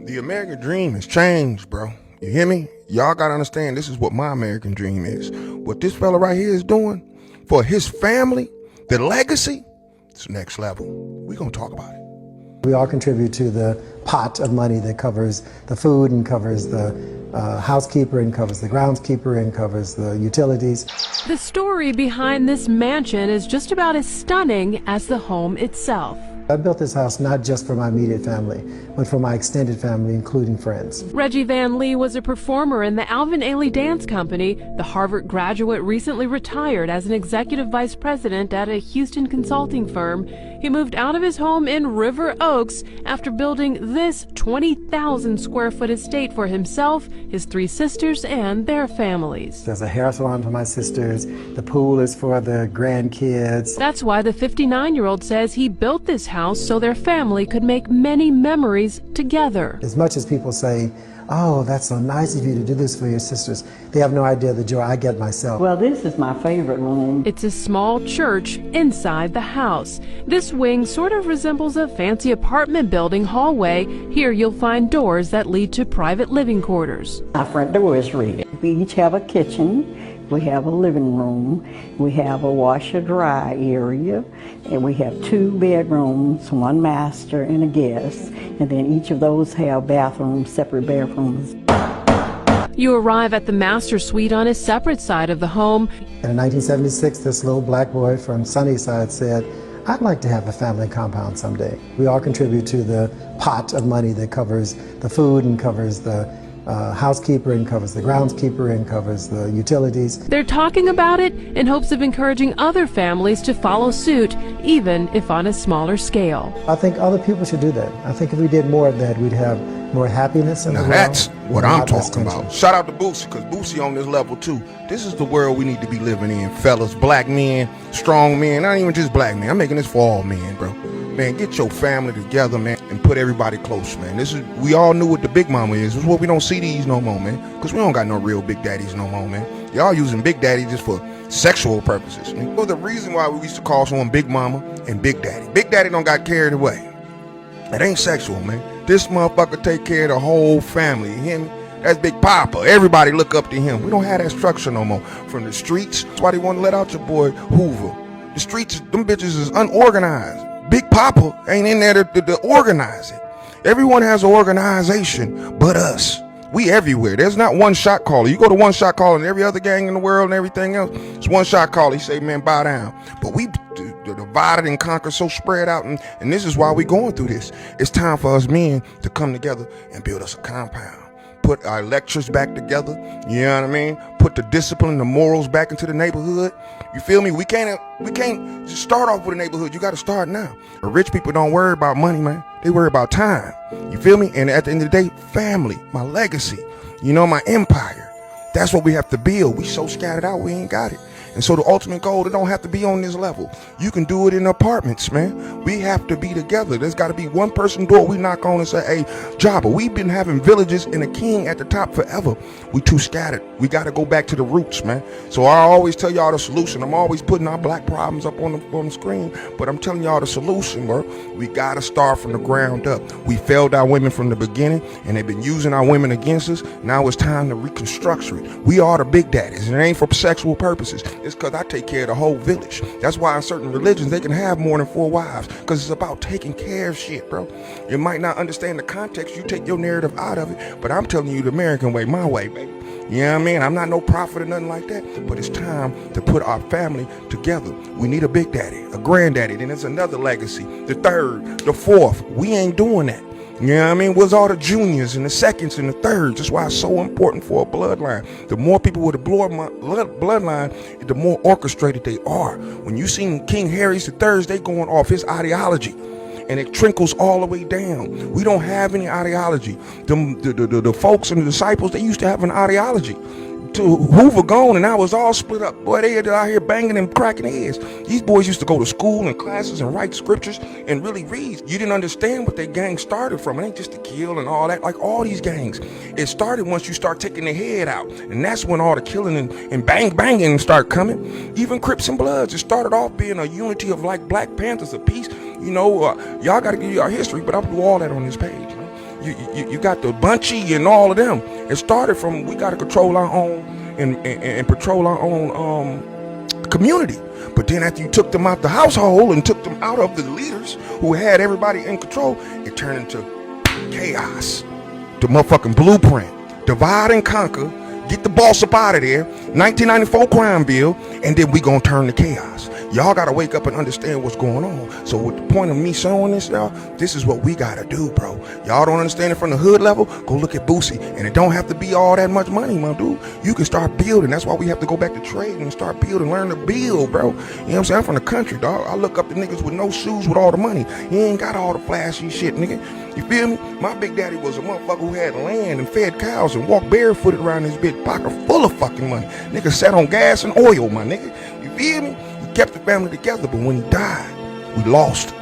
The American dream has changed, bro. You hear me? Y'all gotta understand this is what my American dream is. What this fella right here is doing for his family, the legacy, it's next level. We gonna talk about it. We all contribute to the pot of money that covers the food and covers the housekeeper and covers the groundskeeper and covers the utilities. The story behind this mansion is just about as stunning as the home itself. I built this house not just for my immediate family, but for my extended family, including friends. Reggie Van Lee was a performer in the Alvin Ailey Dance Company. The Harvard graduate recently retired as an executive vice president at a Houston consulting firm. He moved out of his home in River Oaks after building this 20,000 square foot estate for himself, his three sisters, and their families. There's a hair salon for my sisters. The pool is for the grandkids. That's why the 59-year-old says he built this house so their family could make many memories together. As much as people say, oh, that's so nice of you to do this for your sisters, they have no idea the joy I get myself. Well, this is my favorite room. It's a small church inside the house. This wing sort of resembles a fancy apartment building hallway. Here you'll find doors that lead to private living quarters. Our front door is red. We each have a kitchen. We have a living room, we have a washer-dry area, and we have 2 bedrooms, 1 master and a guest, and then each of those have bathrooms, separate bathrooms. You arrive at the master suite on a separate side of the home. And in 1976, this little black boy from Sunnyside said, I'd like to have a family compound someday. We all contribute to the pot of money that covers the food and covers the housekeeper and covers the groundskeeper and covers the utilities. They're talking about it in hopes of encouraging other families to follow suit, even if on a smaller scale. I think other people should do that. I think if we did more of that, we'd have more happiness in the world. That's what I'm talking about. Shout out to Boosie, because Boosie on this level too. This is the world we need to be living in, fellas. Black men, strong men, not even just black men. I'm making this for all men, bro. Man, get your family together, man, and put everybody close, man. We all knew what the big mama is. This is what we don't see these no more, man. Because we don't got no real big daddies no more, man. Y'all using big daddy just for sexual purposes. Man. Well, the reason why we used to call someone big mama and big daddy. Big daddy don't got carried away. That ain't sexual, man. This motherfucker take care of the whole family. You hear me? That's Big Papa. Everybody look up to him. We don't have that structure no more. From the streets, that's why they want to let out your boy Hoover. The streets, them bitches is unorganized. Big Papa ain't in there to organize it. Everyone has an organization but us. We everywhere. There's not one shot caller. You go to one shot caller and every other gang in the world and everything else, it's one shot caller. He say, man, bow down. But we divided and conquered, so spread out. And this is why we going through this. It's time for us men to come together and build us a compound. Put our lectures back together, you know what I mean? Put the discipline, the morals back into the neighborhood. You feel me? We can't just start off with a neighborhood. You got to start now. The rich people don't worry about money, man. They worry about time. You feel me? And at the end of the day, family, my legacy, you know, my empire. That's what we have to build. We so scattered out, we ain't got it. And so the ultimate goal, it don't have to be on this level. You can do it in apartments, man. We have to be together. There's got to be one person door we knock on and say, hey, Jabba, we've been having villages and a king at the top forever. We too scattered. We got to go back to the roots, man. So I always tell y'all the solution. I'm always putting our black problems up on the screen, but I'm telling y'all the solution, bro. We got to start from the ground up. We failed our women from the beginning, and they've been using our women against us. Now it's time to reconstruct it. We are the big daddies, and it ain't for sexual purposes. It's because I take care of the whole village. That's why in certain religions they can have more than 4 wives, because it's about taking care of shit, bro. You might not understand the context. You take your narrative out of it, but I'm telling you the American way, my way, baby. You know what I mean? I'm not no prophet or nothing like that, but it's time to put our family together. We need a big daddy, a granddaddy, then it's another legacy, the third, the fourth. We ain't doing that. You know what I mean? Where's all the juniors and the seconds and the thirds? That's why it's so important for a bloodline. The more people with a bloodline, the more orchestrated they are. When you see King Harry's the thirds, they going off his ideology. And it trickles all the way down. We don't have any ideology. The folks and the disciples, they used to have an ideology. To Hoover gone and now it's all split up. Boy, they out here banging and cracking heads. These boys used to go to school and classes and write scriptures and really read. You didn't understand what their gang started from. It ain't just to kill and all that. Like all these gangs, it started once you start taking their head out, and that's when all the killing and banging start coming. Even Crips and Bloods, it started off being a unity of like Black Panthers, of peace. You know, y'all got to give you our history, but I'll do all that on this page. You got the Bunchy and all of them. It started from we got to control our own and patrol our own community. But then after you took them out the household and took them out of the leaders who had everybody in control, it turned into chaos. The motherfucking blueprint. Divide and conquer. Get the boss up out of there. 1994 crime bill. And then we gonna turn to chaos. Y'all gotta wake up and understand what's going on. So with the point of me showing this, y'all, this is what we gotta do, bro. Y'all don't understand it from the hood level? Go look at Boosie. And it don't have to be all that much money, my dude. You can start building. That's why we have to go back to trading and start building, learn to build, bro. You know what I'm saying? I'm from the country, dog. I look up to niggas with no shoes with all the money. He ain't got all the flashy shit, nigga. You feel me? My big daddy was a motherfucker who had land and fed cows and walked barefooted around his big pocket full of fucking money. Nigga sat on gas and oil, my nigga. You feel me? He kept the family together, but when he died, we lost